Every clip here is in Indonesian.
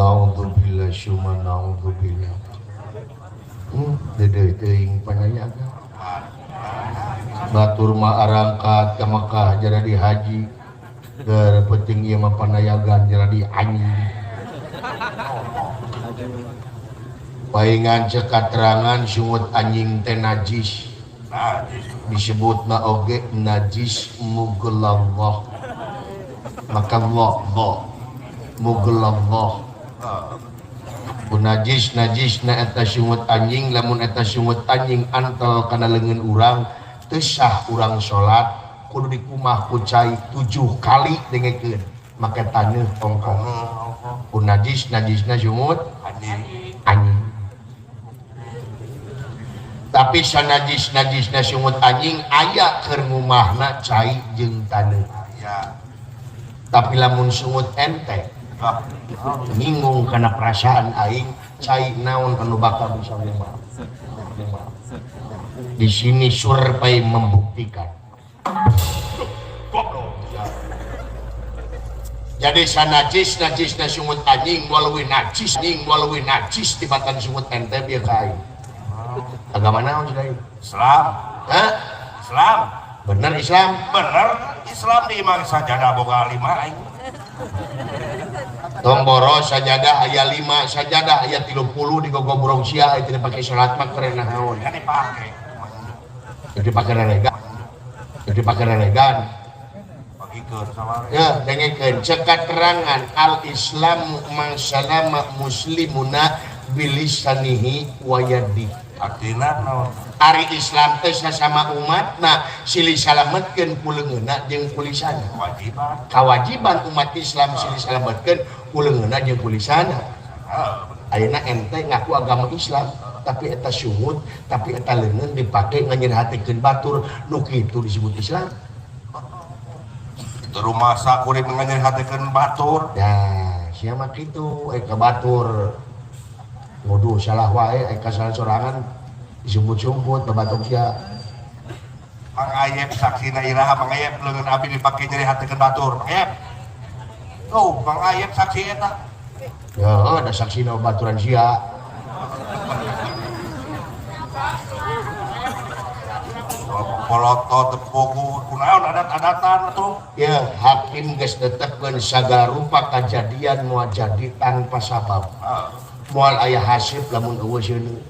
Naudzubillah syuma naudzubillah. Dede teuing panayaga. Batur mah arangkat ka Mekah jadi haji. Keur penting ieu mah panayagan jadi anjing. Paingan cek katerangan sungut anjing teh najis. Disebutna oge najis mughalladhah. Maka Allah mughalladhah. Najis najisna eta sungut anjing, lamun eta sungut anjing antel kana leungeun urang teu sah urang salat kudu dikumah ku cai 7 kali dengekeun make taneuh tongkong. Najis najisna sungut anjing. Tapi sanajis najisna sungut anjing aya keur ngumahna cai jeung taneuh. Tapi lamun sungut ente bingung karena perasaan aing cai naon anu bakal bisa ngumah. Di sini survei membuktikan. Jadi sanajis najisna sungut anjing walau najis tibatan sungut ente bieu ka aing. Agama naon sudah Islam. Hah? Islam. Bener Islam? Bener. Islam di imam sajadah boga 5 aing. Tong boros sajadah aya 5 sajadah aya 30 digogobrong sia itu dipake salat mah keren naon. Kan dipake. Jadi pake renegan. Jadi pake renegan. Bagikeun sabaraha. Ya, dengekeun cek katerangan al-Islam man salama muslimuna bilisanihi wa yadihi. Artina naon? Ari Islam teh sasama umatna silih salametkeun ku leungeunna jeung ku lisanna. Kewajiban umat Islam silih salametkeun ku leungeunna jeung ku lisanna. Ayeuna ente ngaku agama Islam tapi eta sungut, tapi eta leungeun dipake nganyerhatekeun batur, nu kitu disebut Islam. Itu rumah sakuring nganyerhatekeun batur. Ya, sia mah kitu ka batur. Waduh, salah wae ka sorangan disumput-sumput babatok sia. Mang Ayep saksina iraha Mang Ayep leungeun abdi dipake nyerihatekeun batur. Mang Ayep. Tuh, Mang Ayep saksi eta. Ya, ada saksina baturan sia. Poloto tepuku kunaon adat-adatan atuh. Ya, hakim geus netepkeun sagala rupa kajadian moal jadi tanpa sabab. Moal aya hasib lamun eueuh seuneu.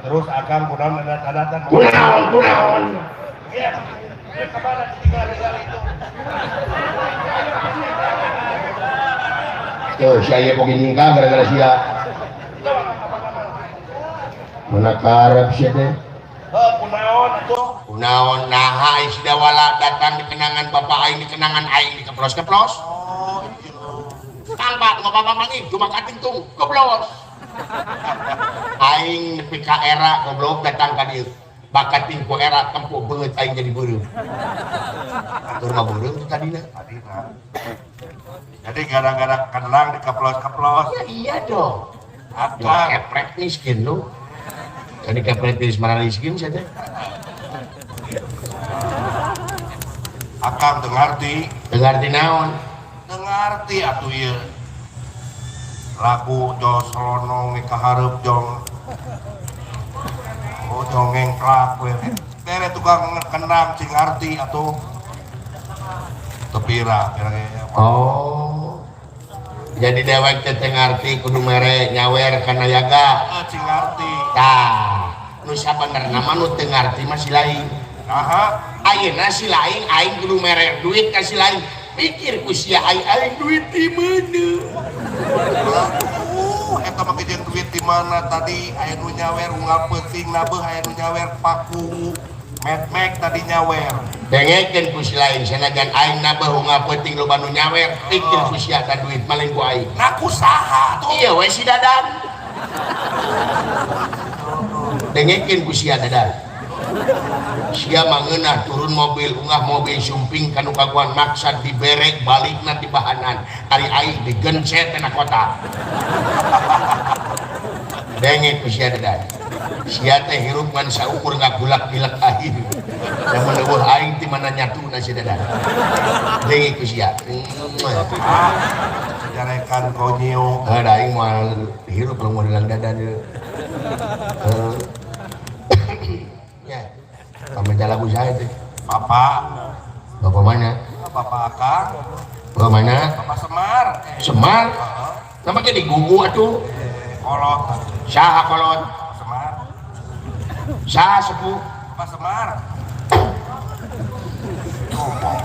Terus akan kunaon adat-adatan. Kunaon. Iya. Kemana tinggal itu? Tuh, si aya boga nyingkang gara-gara sia. Mana karep sia teh? Kunaon atuh? Kunaon naha ai sidawala datang di kenangan bapak aing di kenangan aing dikeplos-keplos. Oh, iya. Tanpa ngomong-ngomong cuma katingtung goblok. Aing nepi ka era goblok datang ka dieu. Bakat tingku era tempo beungeut aing jadi beureum. Atur mah beureum tadina. Jadi gara-gara kenang dikeplos-keplos. Ya iya dong. Akang Kepret miskin lu. Jadi kepret di Semarang miskin saja. Akang teu ngarti. Dengar di naon? Teu ngarti atuh ieu. Lagu jos lonong ni kahareup jong. Oh jongeng klak we. Tere tukang kenang cing ngarti atuh. Tepira kira-kira. Oh. Jadi dewek teh ngarti kudu mere nyawer kana yaga. Cing ngarti. Tah, nu sabenerna mah nu teu ngarti mah si lain. Aha. Ayeuna si lain aing kudu mere duit ka si lain. Pikir ku sia aing duit di mana? Eta mah jeung duit di mana tadi aya nu nyawer unggal peuting na beuh aya nu nyawer paku. Met-mek tadi nyawer. Dengekeun ku si lain sanajan aing nabeh unggal peuting loba nu nyawer, pikir ku sia ka duit maling ku aing. Nah kusaha tuh? Iya we si Dadan. Dengekeun ku sia Dadan. Sia mangeunah turun mobil unggah mobil sumping kanu kaguan maksad diberek balikna di bahanan ari aing digencet tina kota. dengit ku sia dedan sia teh hirup ngan saukur ngagulak gilak air da meneueuh aing ti mana nyatuna sia dedan dengit ku sia jarekan konyo da aing moal hirup lamun dengan dadan ya pamit lagu saya teh bapak mana bapak Akang bapak mana bapak Semar Semar nama ke digugu atuh kolot saha kolot Semar saha sepuh bapak Semar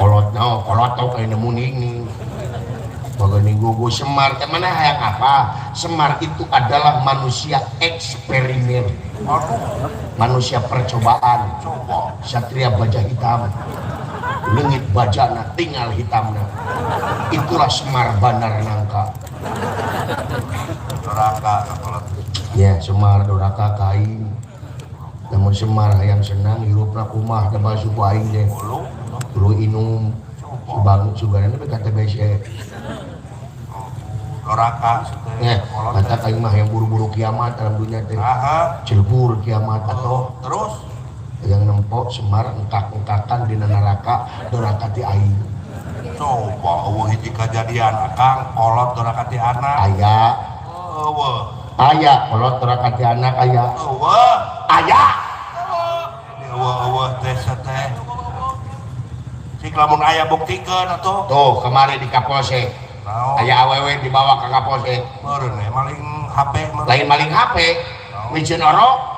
kolot no kolot tau kayak nemu ini bagani gugu Semar ke mana hayang apa Semar itu adalah manusia eksperimen manusia percobaan satria baja hitam lengit bajana tinggal hitamna itulah Semar Banar Nangka doraka kolot ya Semar doraka kain namun Semar hayang senang hirupna kumah da basuh ku aing deh dulu inum subang sugarana teh kata bese doraka ya kata kain mah yang buru-buru kiamat dalam dunia teh cilbur kiamat atau terus yang nempok Semar engkak-engkakan di neraka doraka ti aing coba hiji kejadian Akang kolot doraka ti anak aya aya kolot doraka ti anak aya aya teh teh sik lamun aya buktikeun atuh tuh kemarin di Kapolsek aya awewe dibawa ke Kapolsek meureun maling HP lain maling HP micin oro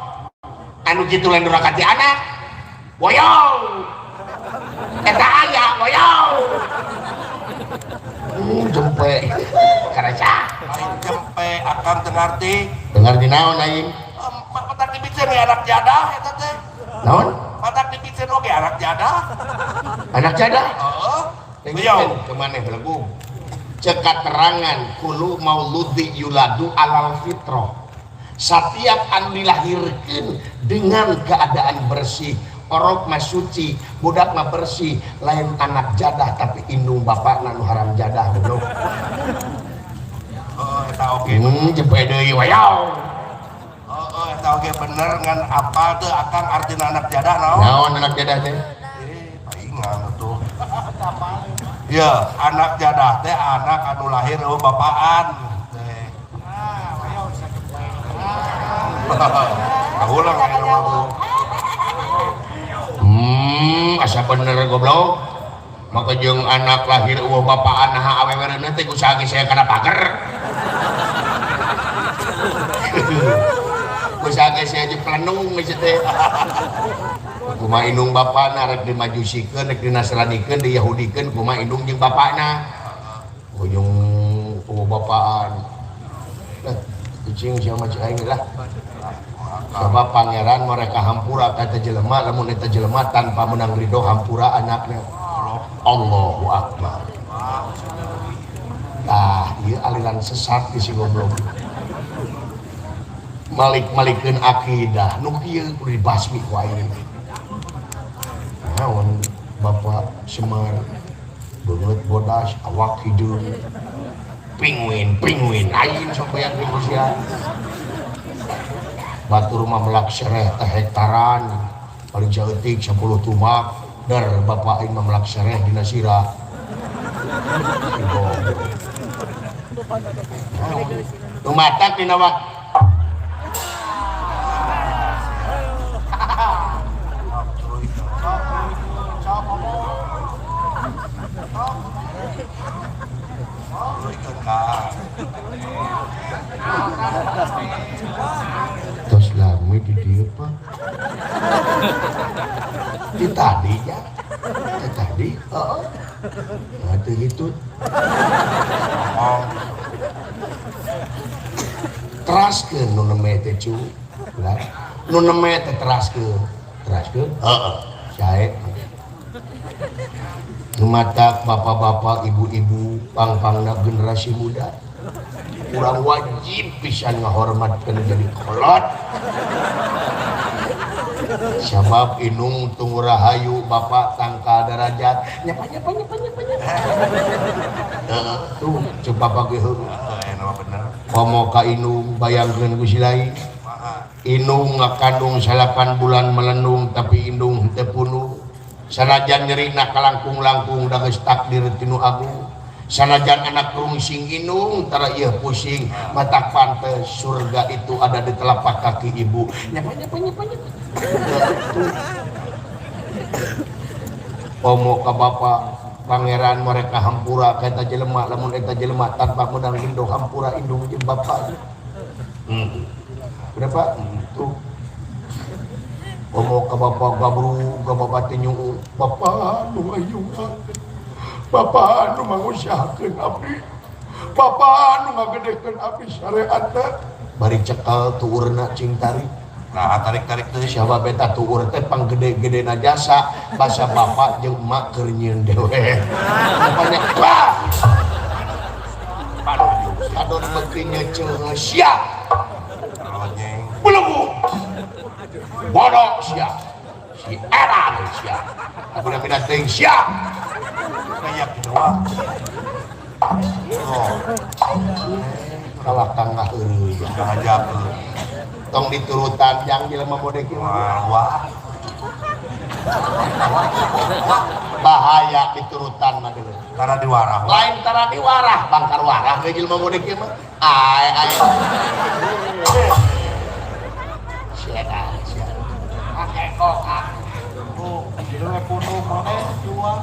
anu kitu lain duraka ti anak boyong eta aya boyong jempe karaca lain jempe Akang teu ngarti dengar di naon aing patak dibicen we anak jadah eta teh naon patak dibicen oge anak jadah anak jadah beliau kemana belegu cekat terangan kulu mauludi yuladu alal fitroh setiap anu dilahirkan dengan keadaan bersih orok mah suci budak mah bersih lain anak jadah tapi indung bapak nu haram jadah goblok eta oge jempe deui wayau eta oge bener ngan apal teu Akang artina anak jadah naon naon anak jadah teh paingan tuh ya anak jadah teh anak anu lahir bapaan teh ulang asa bener goblok maka jeung anak lahir eueuh bapaan nah awewe teh kusaha ge saya kana pager kusaha ge saya jeplenung geus teh kumaha indung bapana rek dimajusikeun rek dinasranikeun diyahudikeun kumaha indung jeung bapana ujung eueuh bapaan kucing sia mah aing lah sebab pangeran mereka hampura kata jelema lamun eta jelema tanpa menang ridho hampura anaknya Allahu Akbar ieu aliran sesat di si goblok malik-malikeun akidah nu kieu kudu dibasmi ku aing naon Bapak Semar beungeut bodas awak hidung pingwin aing sok bayang di usia batur mah melak sereh teh hektaran paling jaeutik 10 tumak dar bapak aing mah melak sereh dina sirah tumatak dina wak tos lami di dieu pak di tadi ya di tadi ada itu teraskeun nu neme teh cu nu neme teh teraskeun sae numatak bapak-bapak ibu-ibu pang-pangna generasi muda kurang wajib pisan ngahormatkeun jadi kolot sabab inung tunggu rahayu bapak tangka derajat nyapa tuh coba bagi nama bener. Komo ka Inung bayangkeun ku si lain. Maha. Inung ngakandung 8 bulan melenung tapi indung teu punuh. Sanajan nyerina kalangkung-langkung da geus takdir tinu agung. Sanajan anak rungsing Inung tara ieu pusing mata pantes surga itu ada di telapak kaki ibu. Nyapa. Komo ka bapak pangeran mereka hampura ka eta jelema lamun eta jelema tanpa menang indung hampura indung jeung bapak. Berapa? Tuh. Komo ka bapak gabru ka bapak tinyu bapak nu ngayungan. Bapak nu mangusahakeun abdi. Bapak nu ngagedekeun abdi syariatna. Bari cekel tuurna cing tarik. Nah, tarik-tarik teh Siapa beta tuur teh panggede-gedena jasa basa bapak jeung emak keur nyieun dewe. Bapaknya wah. Adon meukeun nyeuceung sia. Lonyeng. Belemu. Bodoh sia. Si era sia. Aku udah pindah teuing sia. Kayak gitu wah. Oh, Kalah tangah heureuy. ngajakeun. Tong diturutan yang jelema mode kieu. Wah. Bahaya diturutan mah deuleu. Karena diwarah. Lain tara diwarah, bangkar warah ge jelema mode kieu mah. Ai. Sia. Ake kok Oh, jadi punung mana jual?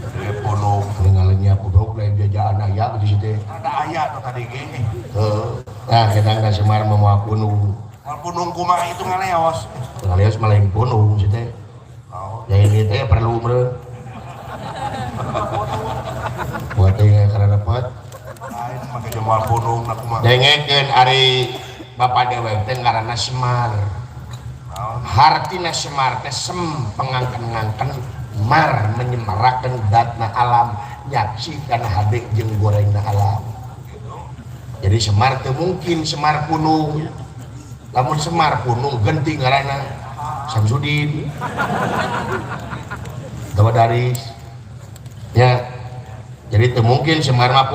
Jadi punung. Ningalnya budok lain jajaan aya di situ. Ada ayat tuh tadi gini. Nah, kadang da Semar mah punung. Kalau punung kumaha itu ngaleos. Ngalios malah yang punung situ. Oh, Ya ini teh perlu meureun. Buat teh karena dapat lain make jual punung nak kumaha. dengekeun ari Bapak Dewek teh ngaranna Semar. Hartina Semar teh sem pengangken-ngangken mar menyemarakeun datna alam nyaksikan hade jeung gorengna alam. Jadi Semar teu mungkin Semar punung. Lamun Semar punung genti ngaranna Samsudin. Dawadaris. Ya. Jadi teu mungkin Semar mah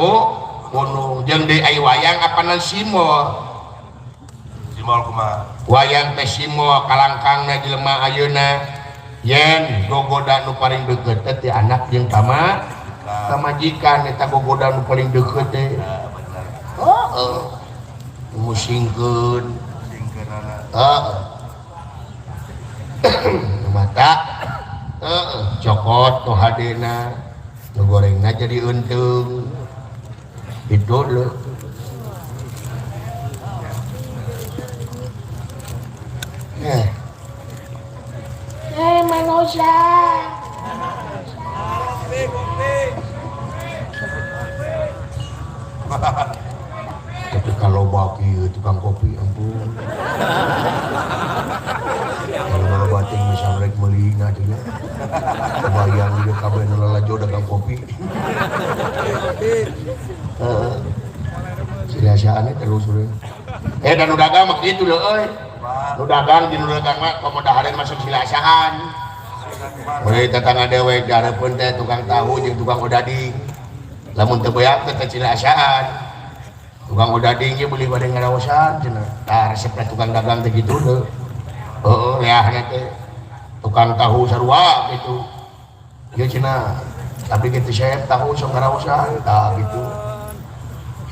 punung jeung deui aya wayang apanan Simol. Simol kumaha? Wayang teh Simol kalangkangna jelema ayeuna yen gogoda nu paling deukeut teh anak jeung kamajikan eta gogoda nu paling deukeut teh. Heeh. Musingkeun. Heeh. Mata. Heeh, cokot nu hadena. Nu gorengna jadi untung. Itu lho. Manusia. Tapi kalau bagi tukang kopi ampun. Kalau bating bisa rek meuli na teh. Kebayang dia kabeh nu lalajo dagang kopi. Heeh. Sia-siaane terus urang. Dan nu dagang mah kitu lho euy. Nu dagang di nu dagang mah komodahareun masuk silasaan. Mulai tetangga dewek diharapkeun teh tukang tahu jeung tukang odading. Lamun teu beak teh cilasaan. Tukang odading ge beli bade ngaraosan cenah. Tah resepna tukang dagang teh kitu teh. Heeh, leahna teh tukang tahu sarua gitu. Ieu cenah. Tapi kitu saya tahu sok ngaraosan tah gitu.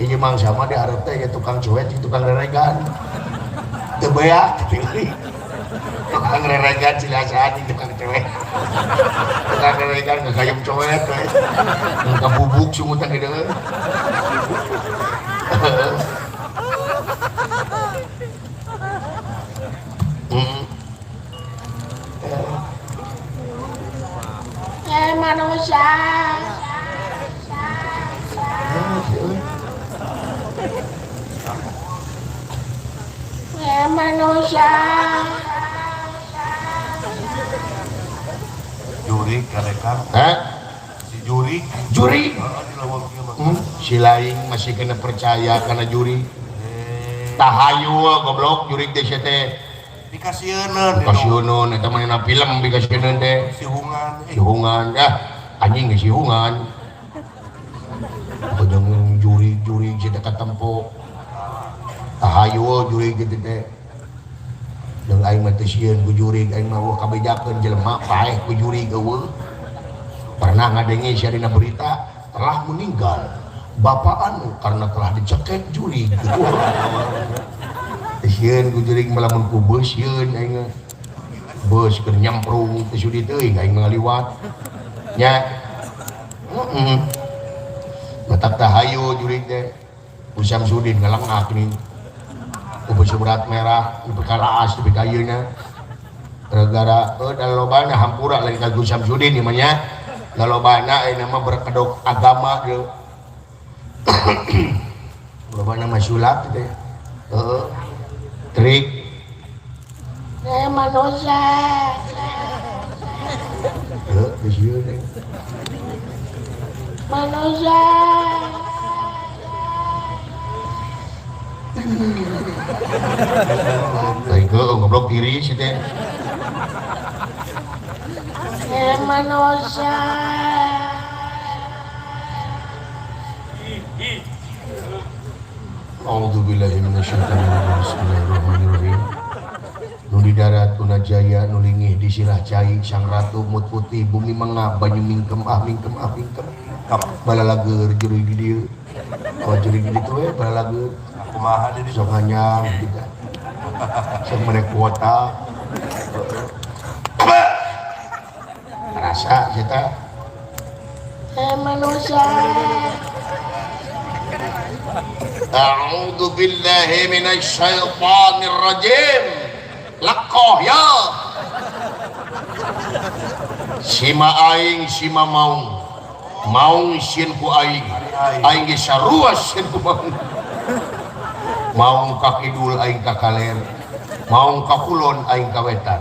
Hiji mangsa mah diharap teh ya tukang cuek jeung tukang reregan. Teu beak pilih. Tukang reregan cilasaan jeung tukang cuek. Tukang reregan ngagayem coet we. Ngabubuk sumutan gede we. Manusia. Manusia. Juri karekan. Hah? Si juri. Juri? Di lawang kieu mah. Si lain masih kena percaya karena juri. Tahayu goblok juri teh teh. Dikasieun Kasieun eta mah film dikasieun teh. Sihungan. Sihungan ya anjing ge sihungan. Bojong juri kita ketempo tahayu jurig gitu teh jeung aing mah teu sieun ku jurig aing mah kabejakeun jelema paeh ku jurig eueuh pernah ngadenge sia dina berita telah meninggal bapak anu karena telah dicekek jurig sieun ku jurig melamun ku beus sieun aing beus keur nyamprung teh sudi teuing aing ngaliwat nya matak tahayu jurig teh ku Samsudin ngalengak nih ku surat merah ku kalaas di kayeuna gara-gara dalobana hampura lain ka Samsudin ieu mah nya dalobana ayeuna mah berkedok agama ge lobana mah sulap teh trik manusia geus ieu teh manusia baik ngobrol diri sih teh manusia A'udzubillahi minasyaitonir bismillahirrahmanirrahim nu di darat tuna jaya nu lingih di sirah cai sang ratu mut putih bumi mengap banyu mingkem mingkem balalager jurig di dieu jurig di ditu we balalager kumaha di sok hanyang kita sok mere kuota rasa kita manusia a'udzu billahi minasy syaithanir rajim lakoh ya sima aing sima maung sieun ku aing ge sarua sieun ku maung ka kidul aing ka kaler maung ka kulon aing ka wetan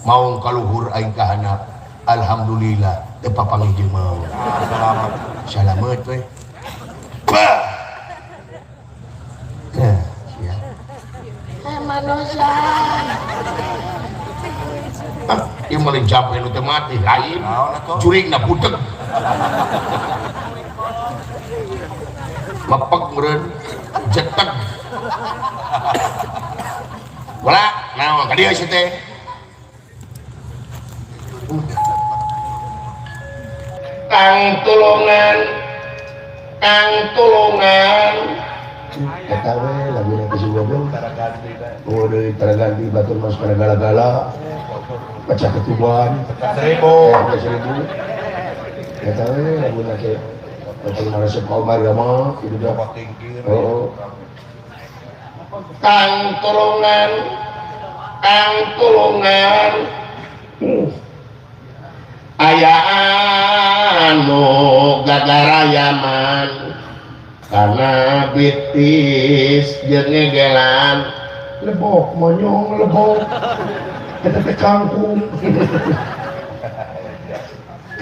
maung ka luhur aing ka handap alhamdulillah teu papanggih jeung maung salamet we manusia ieu mah jampe nu teu mati lain curigna budeg mepeg meureun jeteg wala naon ka dieu si teh kang tulungan eta we lagu nanti si goblok taraganti deui taraganti batur mas kana gala-gala pecah ketuban 1000 eta we lagu nanti batur mas Omar mah itu dah tingkir kang tulungan aya anu gagarayaman karena bitis jeung ngegelan lebok monyong lebok eta teh kangkung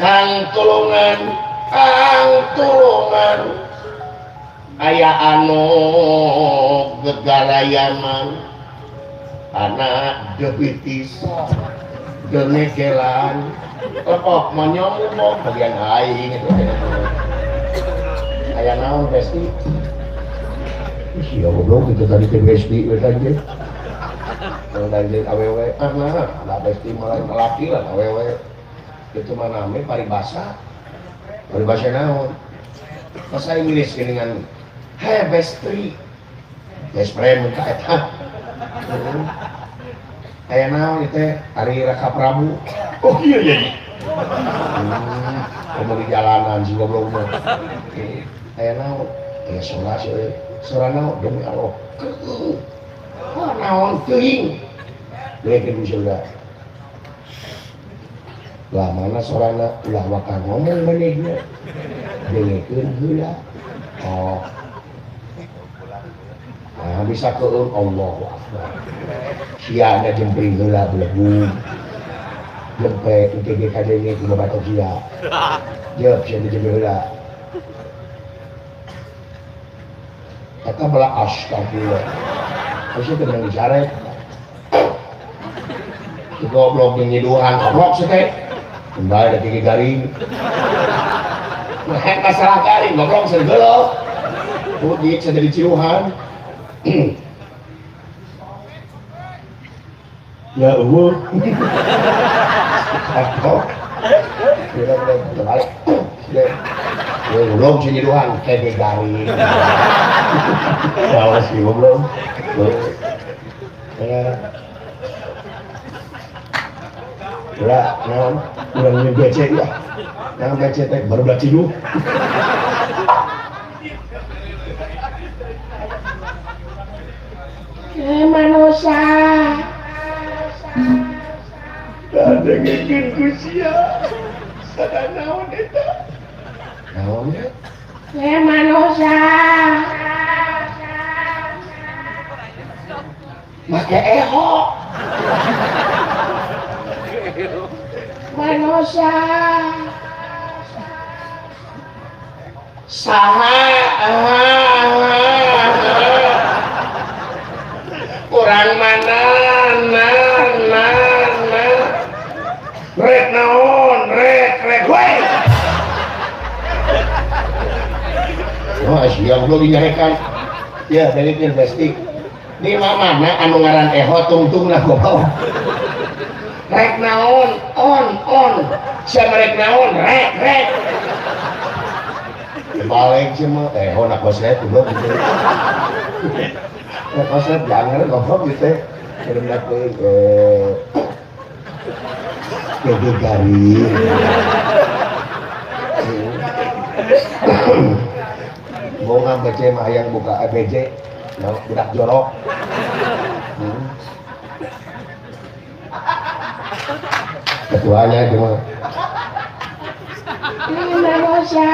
kang tulungan aya anu gegarayaman karena bitis jeung ngegelan lebok monyong lebok bagian aing itu aya naon besti sia goblok itu tadi teh besti we anjeun kalau anjeun awewe nah da besti malah laki lah awewe itu mah name paribasa naon bahasa Inggris dengan hey bestri best friend ka eta aya naon teh Ari Raka Prabu oh iya ya mau di jalanan sih goblok mah aya naon aya sorana demi Allah naon teuing leuk saudara lah mana sorana ulah wakang ngomong manehna dengekeun heula oh nah bisa keum Allahu Akbar sia ada jempring heula belebung jempe UTG kadenge ku batok sia jeup sia jempring heula eta bala astagfirullah terus itu yang dicaret si goblok yang nyiduhan goblok sih teh kembali ada tinggi garing nah eta salah garing goblok sergelok Udik saya dari Ciuhan. Ya Allah. Aku. Udah terbalik. Belum sini doang kayak garing. Kalau sih belum. Ya, udah BC ya. Yang BC teh baru udah tidur. Manusia. Ada ngikut kusia. Sada naon eta? Naon ya? Manusia. Make eho. Manusia. Saha. Kurang mana? Rek naon? Rek we. Oh, siap belum dinyarekan. Ya, dari plastik. Ini mana anu ngaran eho tungtung lah goblok. Rek naon? On. Siapa rek naon? Rek. Balik cuma eho nak koslet goblok gitu. Koslet jangan goblok gitu. Kirim aku ke garing. Mau ngambil cema yang buka ABJ, budak jorok. Ketuanya cuma. Ini manusia.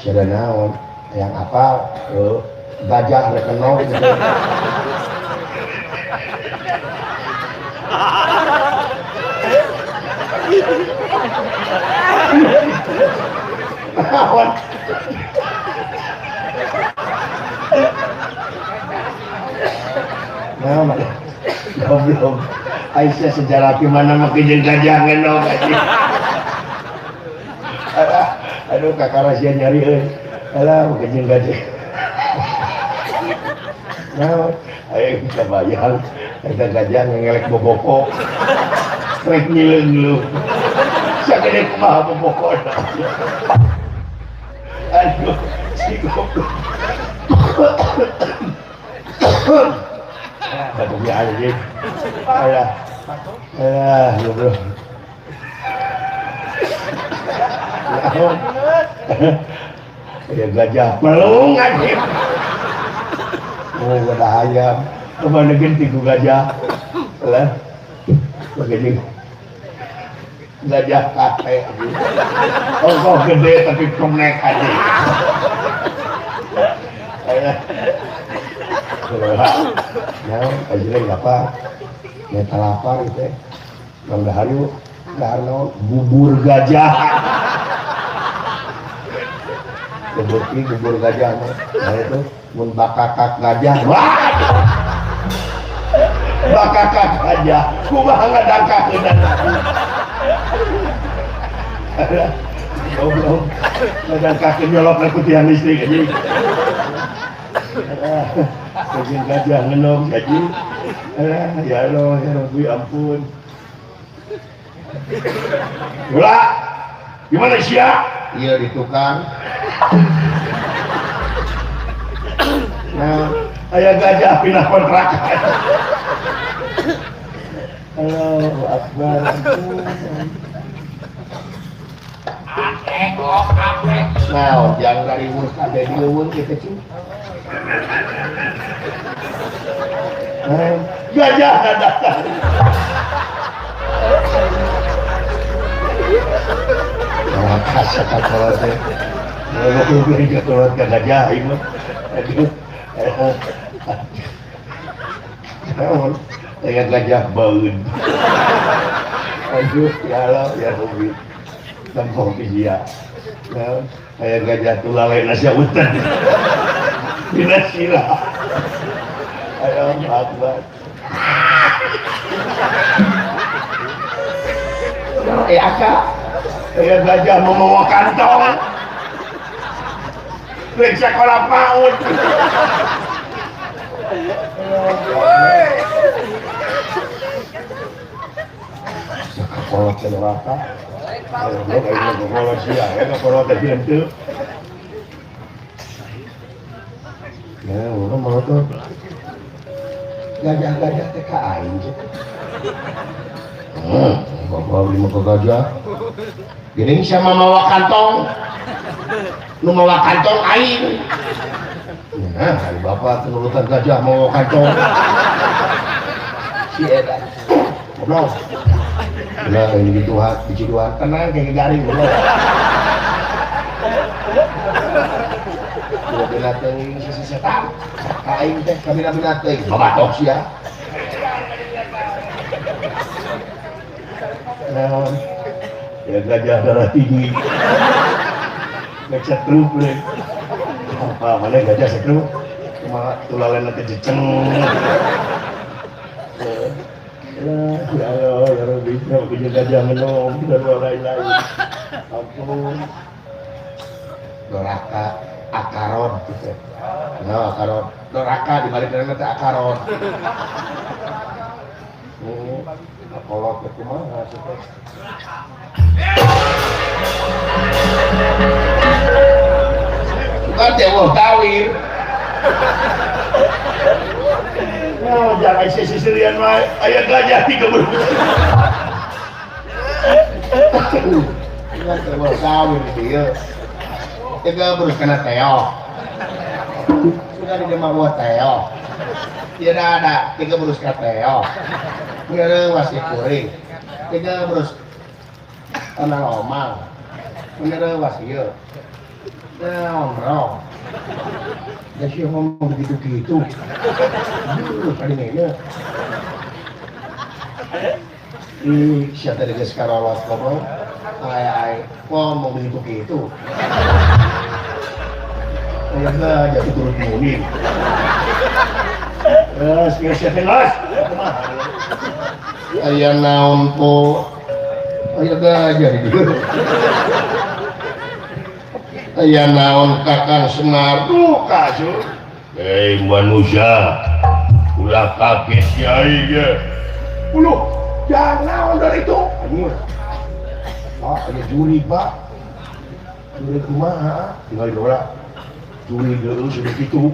Sudah naon, yang apa? Gajah rekenong gitu. Naon? Belum. Aisyah sejarah gimana makin gajah ngenong aja. Aduh kakak rahasia nyari alah makin gajah. Nah, ayo kita bayar. Kita gajah ngelek boboko. Rek nyileng lu. Sakit kumaha boboko. Aduh, si goblok. Aduh ya anjing. Alah, goblok. Ya gajah pelung anjing. Oh, ada ayam. Kemana ganti ku gajah? Alah, begini. Gajah kate. Oh, kok gede tapi kemek aja. Alah. Nah, aja apa? Meta lapar gitu. Bang Daharu, karena bubur gajah. Bubur gajah. Nah itu, mun bakakak gajah. Wah! Bakakak gajah. Kumaha ngadangkakeun dan. Goblok. Ngadangkakeun nyolok na putihan listrik aja. Kejeng gajah ngenom gaji. Ya Allah, ya Rabbi ampun. Gula, gimana sih ya? Iya di tukang. Nah, ayah gajah pindah kontrakan. Allahu Akbar. Nah, jangan dari mus ada di luwun kita cuy. Gajah datang. Kasar kalau teh, kalau beli keturunan gajah ini, aduh, kayak gajah baun. Aduh, ya Allah, ya Rabbi, tampang dia, kayak gajah tulalai nasi hutan, bila sila. Ayo, Akbar. Kak, kayak gajah membawa kantong. Lain sekolah PAUD. Sekolah neraka. Kalau kayak sekolah sia, ya sekolah tadi itu. Ya, orang mau tuh gajah-gajah TKI. Bapak beli muka gajah. Gini sama mawa kantong. Lu mawa kantong aing. Nah, hari bapak penurutan gajah mawa kantong. Si Eda. Goblok. Nah, ini Tuhan, puji Tuhan. Tenang kayak garing goblok. Dua binatang ini sisi setan. Aing teh kami binatang. Babatok sia. Nah, ya gajah darah tinggi. Ngecek grup deh. Apa mana gajah sekru? Cuma tulalan nanti jeceng. Ya Allah, ya Rabbi, ya punya gajah minum dan lain-lain. Ampun. Doraka, akaron gitu. Nah, akaron. Doraka dibalik dari nanti akaron. Kalau kemana sih? Bukan dewa kawir. Oh, jangan sisirian mah. Ayah gajah 30. Bukan dewa kawir dia. Tiga berus kena teo. Sudah di rumah buat teo. Tidak ada 3 berus kena teo. Nggak masih kuring, 3 berus tenang omang, nggak wasir, omrong, jadi ngomong begitu-gitu, kali ini, siapa tadi sekarang lolos ngomong, ngomong begitu-gitu, nggak jadi turun muni, siapa los? Ayah naon po ayah gajah itu ayah naon kakang Semar kasu hei manusia ulah kaget ya uluh jangan naon dari itu ada juri pak juri kumaha tinggal dua juri dulu sudah gitu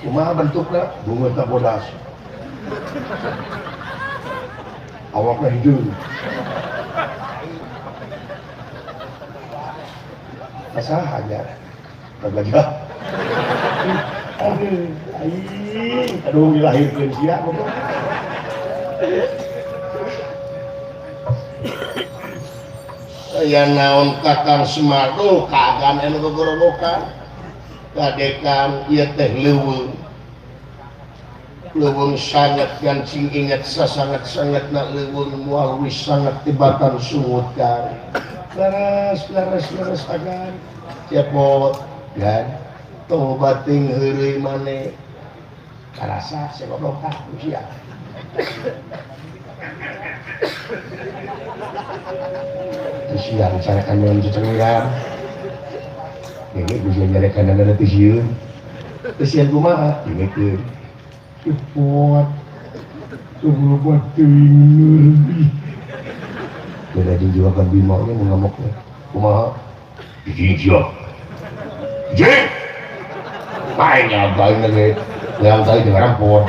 kumaha bentuknya bunga tak bodas awaknya hidung asal aja gajah aduh dilahirkan siapa ya naon kakang Semar kagan anu gogorobokan kadekan ieu teh leuweung sangat gancing ingat sasangat-sangat na leuweung moal wis sangat tibatan sungut kan leres agan cepot kan tobating heureuy maneh karasa segoblok tah usia siang carakan yang cecengirang ini bisa nyarekan dana tisiun tisian kumaha dingekeun cepot sebelum buat tinggi beda juga kan bimoknya mengamuknya kumaha dijijak jik mainnya baik lagi yang tadi dengan rampur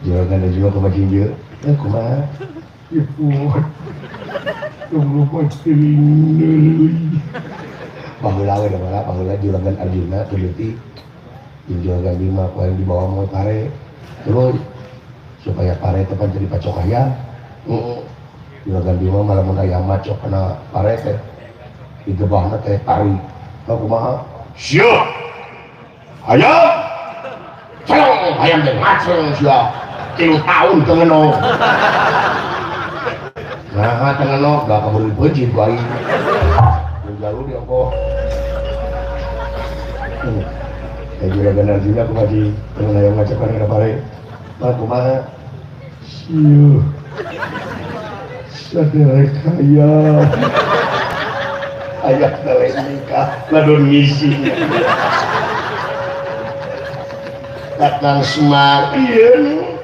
jangan juga kemarin juga kumaha cepot sebelum buat tinggi panggula we da panggula juragan Arjuna teliti juragan Bima yang dibawa mau pare terus supaya pare tepan jadi pacok ayam juragan Bima malah mun aya macok kena pare teh digebahna teh tari kumaha siap ayam celong ayam teh maceng sia 3 tahun teu ngeno nah teu ngeno gak kabur beujit ku aing lalu dia kok juragan Arjuna kumaji dengan ayam ngacepan kana pare kumaha sieu sadaya kaya ayah gawe nikah ladon ngisi Kakang Semar iya nih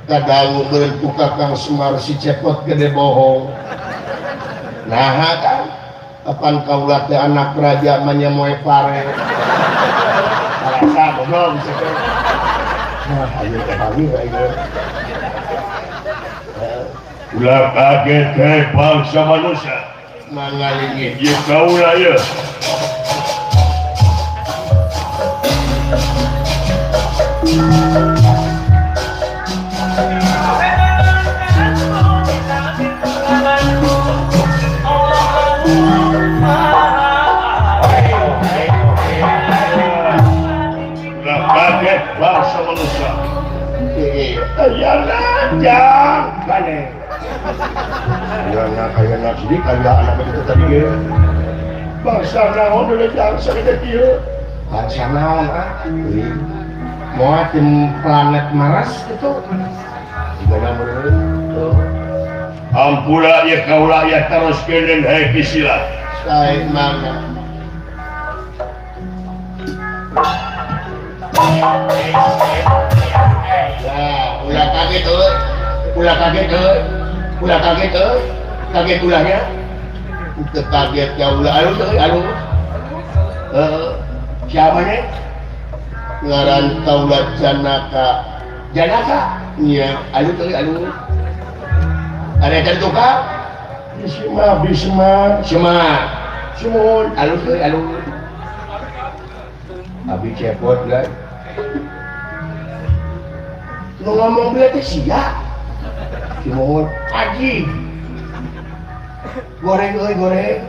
kadang berku Kakang Semar si cepot gede bohong nah kan kapan kau latih anak raja menyemoy pare alasan belum nah ayo kami ayo ulah kaget ke bangsa manusia mangalingi ya kau lah ya ulah kaget bangsa manusia ya lanjang kane kayak anak sedih kayak anak itu tadi ya bangsa naon udah jangan sakit dia bangsa naon mau tim planet Mars itu gimana menurut ampura ya kaulah ya terus kenen hai kisila saya mana nah ulah kaget tuh ulah kaget tuh ulah kaget tuh kaget ulahnya itu kaget ya ulah alu siapa nih ngaran taulat janaka iya alu ada yang tukar bisma sumun alu abi cepot lah lu ngomong berarti siap sumun aji goreng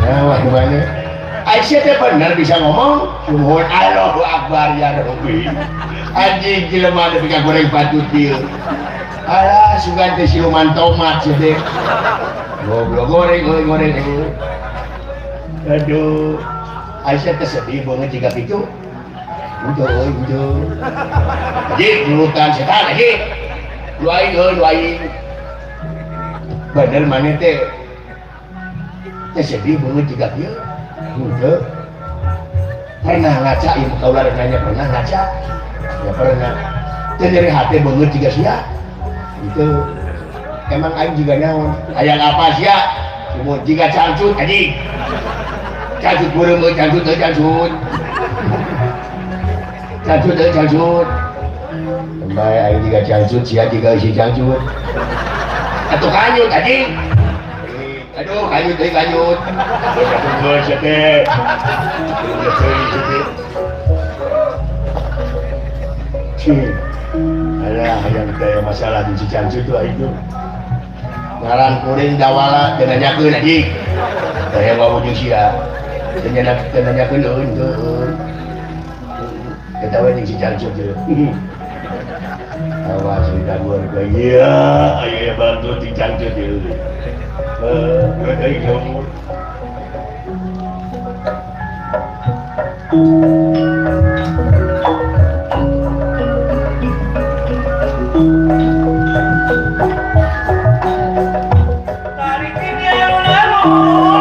nah gimana Aisyah teh bener bisa ngomong sumun Allahu Akbar ya Rabbi anjing jelema ada bikin goreng patut dia alah sugan teh siluman tomat sih teh goblok goreng aduh Aisyah teh sedih banget jika itu udah jadi julukan setan lagi luain bener mana teh sedih banget jika dia udah pernah ngaca ibu kau lah nanya pernah ngaca ya pernah dan dari hati banget jika sia itu emang aing juga nyawa ayang apa sia semua jika cangcut tadi cangcut burung cangcut kembali aing juga cangcut sia juga isi cangcut atau kanyut tadi aduh kanyut tunggu sete alah yang kayak masalah di Cicancu itu ngaran kuring dawala dan nanyakeun adik saya bawa ujung sia dan nanyakeun untuk ketawa di Cicancu itu awas kita buat iya ayo ya bantu Cicancu itu Tarik ini yang lalu